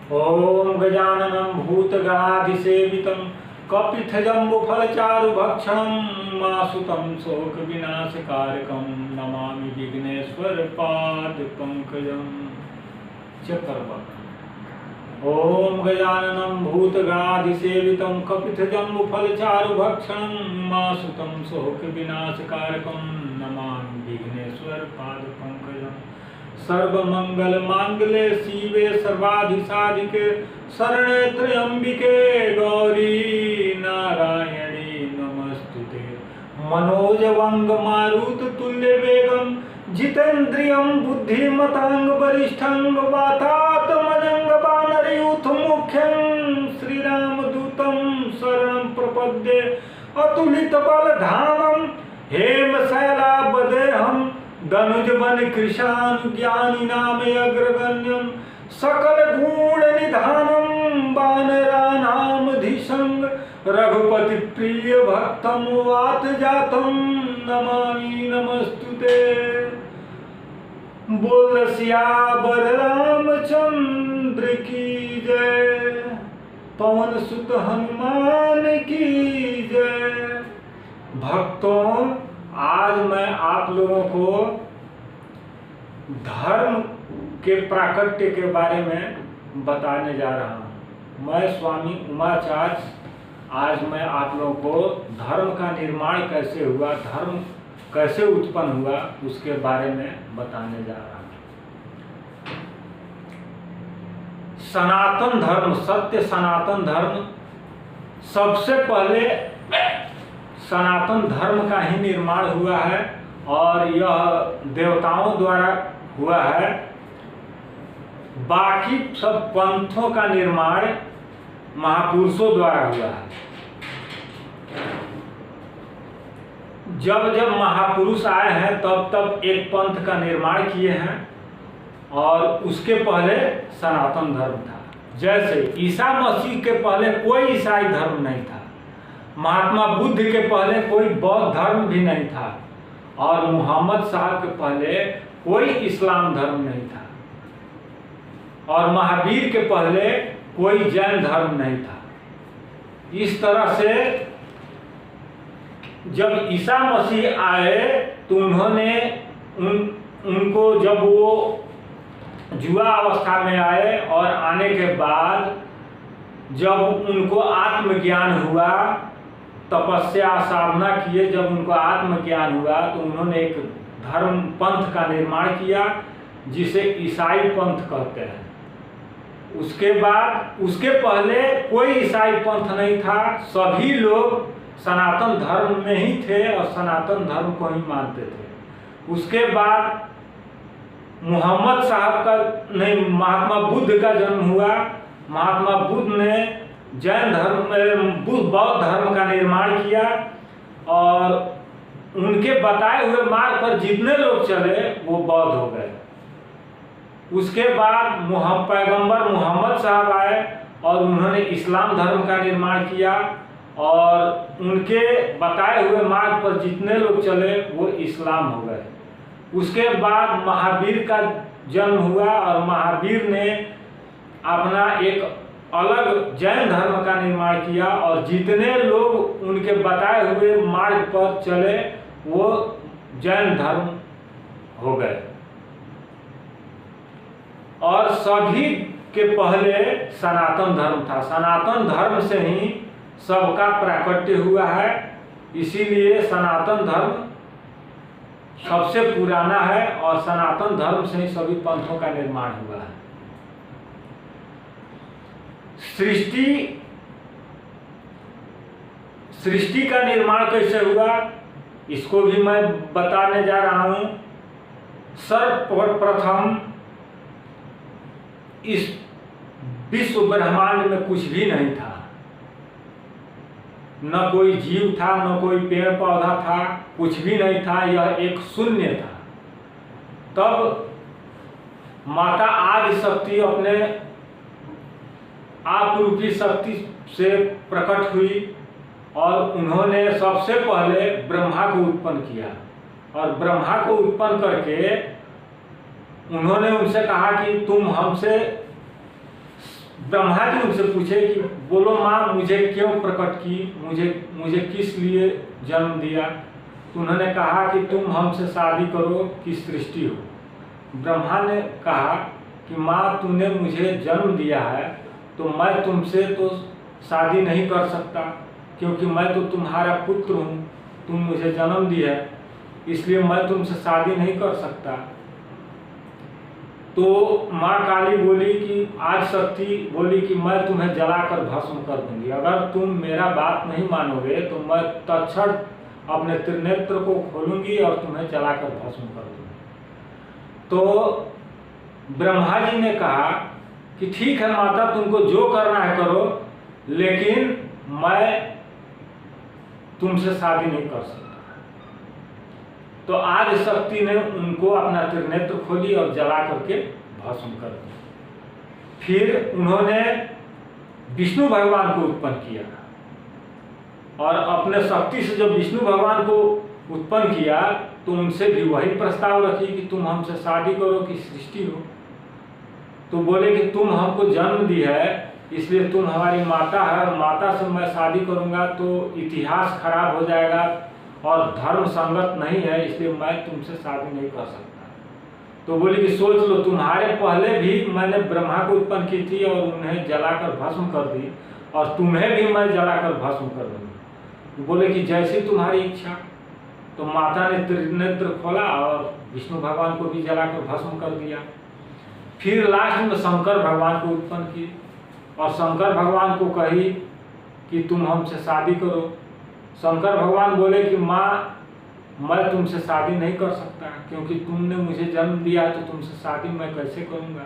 ओम गजाननं भूतगणाधिसेवितं कपित्थजम्बुफलचारुभक्षणं मासुतं शोकविनाशकारकं नमामि विघ्नेश्वरपादपङ्कजं चक्रवर्ती। ओम गजाननं भूतगणाधिसेवितं कपित्थजम्बुफलचारुभक्षणं मासुतं शोकविनाशकारकं नमामि विघ्नेश्वरपादपङ्कजं। सर्वमंगलमांगल्ये शिवे सर्वाधिसाधिके शरणे त्र्यंबिके गौरी नारायणी नमस्तुते। मनोजवंग मारुत तुल्य वेगम जितेन्द्रियं बुद्धिमतांग वरिष्ठं वातात्मजंग वानरयूथ मुख्यं श्रीरामदूतं शरणं प्रपद्ये। अतुलित बलधामं हेमशैलावदेहं धनुजवन कृशानुज्ञानी नाम अग्रगण्यं सकल गुण निधानं वानरानामधीशं रघुपति प्रिय भक्तं वात जातं नमामि नमस्तुते। बोल सियावर रामचंद्र की जय, पवन सुत हनुमान की जय। भक्तों, आज मैं आप लोगों को धर्म के प्राकट्य के बारे में बताने जा रहा हूँ। मैं स्वामी उमाचार्य आज मैं आप लोगों को धर्म का निर्माण कैसे हुआ, धर्म कैसे उत्पन्न हुआ, उसके बारे में बताने जा रहा हूँ। सनातन धर्म, सत्य सनातन धर्म, सबसे पहले सनातन धर्म का ही निर्माण हुआ है और यह देवताओं द्वारा हुआ है। बाकी सब पंथों का निर्माण महापुरुषों द्वारा हुआ है। जब जब महापुरुष आए हैं तब तब एक पंथ का निर्माण किए हैं और उसके पहले सनातन धर्म था। जैसे ईसा मसीह के पहले कोई ईसाई धर्म नहीं था, महात्मा बुद्ध के पहले कोई बौद्ध धर्म भी नहीं था और मोहम्मद साहब के पहले कोई इस्लाम धर्म नहीं था और महावीर के पहले कोई जैन धर्म नहीं था। इस तरह से जब ईसा मसीह आए तो उन्होंने उनको जब वो जुआ अवस्था में आए और आने के बाद जब उनको आत्मज्ञान हुआ, तपस्या साधना किए, जब उनको आत्मज्ञान हुआ तो उन्होंने एक धर्म पंथ का निर्माण किया जिसे ईसाई पंथ कहते हैं। उसके बाद उसके पहले कोई ईसाई पंथ नहीं था, सभी लोग सनातन धर्म में ही थे और सनातन धर्म को ही मानते थे। उसके बाद मोहम्मद साहब का नहीं, महात्मा बुद्ध का जन्म हुआ। महात्मा बुद्ध ने जैन धर्म बौद्ध धर्म का निर्माण किया और उनके बताए हुए मार्ग पर जितने लोग चले वो बौद्ध हो गए। उसके बाद पैगंबर मोहम्मद साहब आए और उन्होंने इस्लाम धर्म का निर्माण किया और उनके बताए हुए मार्ग पर जितने लोग चले वो इस्लाम हो गए। उसके बाद महावीर का जन्म हुआ और महावीर ने अपना एक अलग जैन धर्म का निर्माण किया और जितने लोग उनके बताए हुए मार्ग पर चले वो जैन धर्म हो गए। और सभी के पहले सनातन धर्म था। सनातन धर्म से ही सबका प्राकट्य हुआ है, इसीलिए सनातन धर्म सबसे पुराना है और सनातन धर्म से ही सभी पंथों का निर्माण हुआ है। सृष्टि का निर्माण कैसे हुआ इसको भी मैं बताने जा रहा हूं। सर्वप्रथम इस विश्व ब्रह्मांड में कुछ भी नहीं था, न कोई जीव था, न कोई पेड़ पौधा था, कुछ भी नहीं था, यह एक शून्य था। तब माता आदि शक्ति अपने आप रूपी शक्ति से प्रकट हुई और उन्होंने सबसे पहले ब्रह्मा को उत्पन्न किया और ब्रह्मा को उत्पन्न करके उन्होंने उनसे कहा कि तुम हमसे ब्रह्मा जी उनसे पूछे कि बोलो माँ, मुझे क्यों प्रकट की, मुझे किस लिए जन्म दिया। तो उन्होंने कहा कि तुम हमसे शादी करो कि सृष्टि हो। ब्रह्मा ने कहा कि माँ, तूने मुझे जन्म दिया है तो मैं तुमसे तो शादी नहीं कर सकता, क्योंकि मैं तो तुम्हारा पुत्र हूँ, तुम मुझे जन्म दिया है, इसलिए मैं तुमसे शादी नहीं कर सकता। तो माँ काली बोली कि आज शक्ति बोली कि मैं तुम्हें जलाकर भस्म कर दूंगी, अगर तुम मेरा बात नहीं मानोगे तो मैं तत्क्षण अपने त्रिनेत्र को खोलूंगी और तुम्हें जलाकर भस्म कर दूंगी। तो ब्रह्मा जी ने कहा कि ठीक है माता, तुमको जो करना है करो, लेकिन मैं तुमसे शादी नहीं कर सकता। तो आज शक्ति ने उनको अपना त्रिनेत्र खोली और जला करके भस्म कर दिया। फिर उन्होंने विष्णु भगवान को उत्पन्न किया और अपने शक्ति से जब विष्णु भगवान को उत्पन्न किया तो उनसे भी वही प्रस्ताव रखी कि तुम हमसे शादी करो कि सृष्टि हो। तो बोले कि तुम हमको जन्म दी है, इसलिए तुम हमारी माता है और माता से मैं शादी करूंगा तो इतिहास खराब हो जाएगा और धर्म संगत नहीं है, इसलिए मैं तुमसे शादी नहीं कर सकता। तो बोली कि सोच लो, तुम्हारे पहले भी मैंने ब्रह्मा को उत्पन्न की थी और उन्हें जलाकर भस्म कर दी, और तुम्हें भी मैं जलाकर भस्म कर दूंगी। बोले कि जैसी तुम्हारी इच्छा। तो माता ने त्रिनेत्र खोला और विष्णु भगवान को भी जलाकर भस्म कर दिया। फिर लास्ट में शंकर भगवान को उत्पन्न की और शंकर भगवान को कही कि तुम हमसे शादी करो। शंकर भगवान बोले कि माँ, मैं तुमसे शादी नहीं कर सकता, क्योंकि तुमने मुझे जन्म दिया है, तो तुमसे शादी मैं कैसे करूँगा।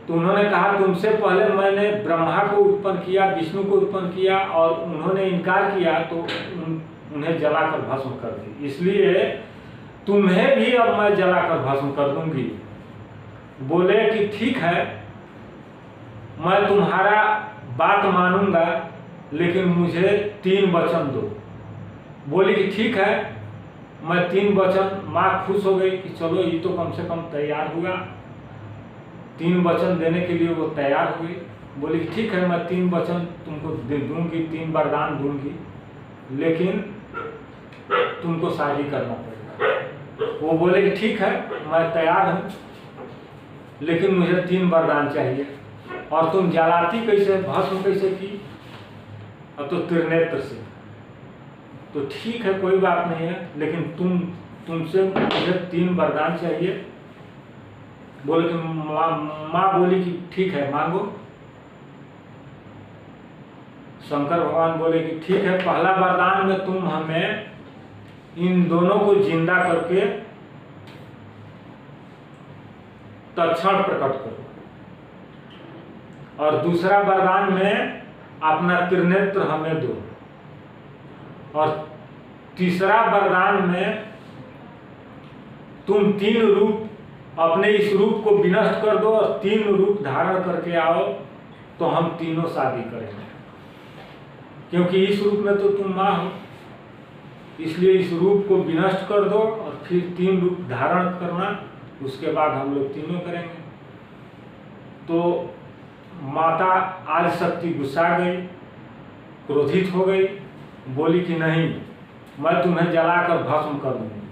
तो उन्होंने कहा तुमसे पहले मैंने ब्रह्मा को उत्पन्न किया, विष्णु को उत्पन्न किया और उन्होंने इनकार किया तो उन्हें जलाकर भस्म कर दी, इसलिए तुम्हें भी अब मैं जलाकर भस्म कर दूंगी। बोले कि ठीक है, मैं तुम्हारा बात मानूंगा, लेकिन मुझे 3 वचन दो। बोली कि ठीक है, मैं 3 वचन। माँ खुश हो गई कि चलो ये तो कम से कम तैयार हुआ, 3 वचन देने के लिए वो तैयार हुई। बोली कि ठीक है, मैं 3 वचन तुमको दूंगी, 3 वरदान दूंगी, लेकिन तुमको शादी करना पड़ेगा। वो बोले कि ठीक है, मैं तैयार हूँ, लेकिन मुझे 3 वरदान चाहिए। और तुम जलाती कैसे, भस्म कैसे की? अब तो त्रिनेत्र से। तो ठीक है, कोई बात नहीं है, लेकिन तुमसे मुझे 3 वरदान चाहिए। बोले कि माँ बोली कि ठीक है, मांगो। शंकर भगवान बोले कि ठीक है, पहला वरदान में तुम हमें इन दोनों को जिंदा करके तत्क्षण प्रकट करो, और दूसरा वरदान में अपना त्रिनेत्र हमें दो, और तीसरा वरदान में तुम 3 रूप, अपने इस रूप को विनष्ट कर दो और 3 रूप धारण करके आओ, तो हम तीनों शादी करेंगे। क्योंकि इस रूप में तो तुम माँ हो, इसलिए इस रूप को विनष्ट कर दो और फिर 3 रूप धारण करना, उसके बाद हम लोग तीनों करेंगे। तो माता आदि शक्ति गुस्सा गई, क्रोधित हो गई, बोली कि नहीं, मैं तुम्हें जलाकर भस्म कर दूंगी।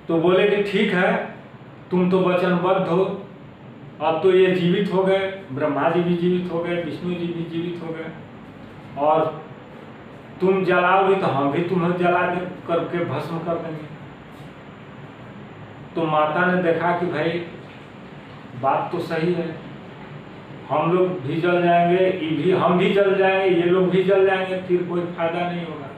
तो बोले कि ठीक है, तुम तो वचनबद्ध हो, अब तो ये जीवित हो गए, ब्रह्मा जी भी जीवित हो गए, विष्णु जी भी जीवित हो गए, और तुम जलाओगी तो हम भी तुम्हें जला दे करके भस्म कर देंगे। तो माता ने देखा कि भाई बात तो सही है, हम लोग भी जल जाएंगे, हम भी जल जाएंगे, ये लोग भी जल जाएंगे, फिर कोई फायदा नहीं होगा।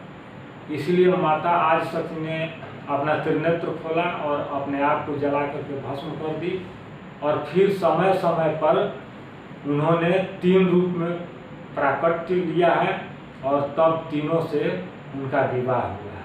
इसलिए माता आज शक्ति ने अपना त्रिनेत्र खोला और अपने आप को जला करके भस्म कर दी, और फिर समय समय पर उन्होंने 3 रूप में प्राकट्य लिया है, और तब तीनों से उनका विवाह हुआ है।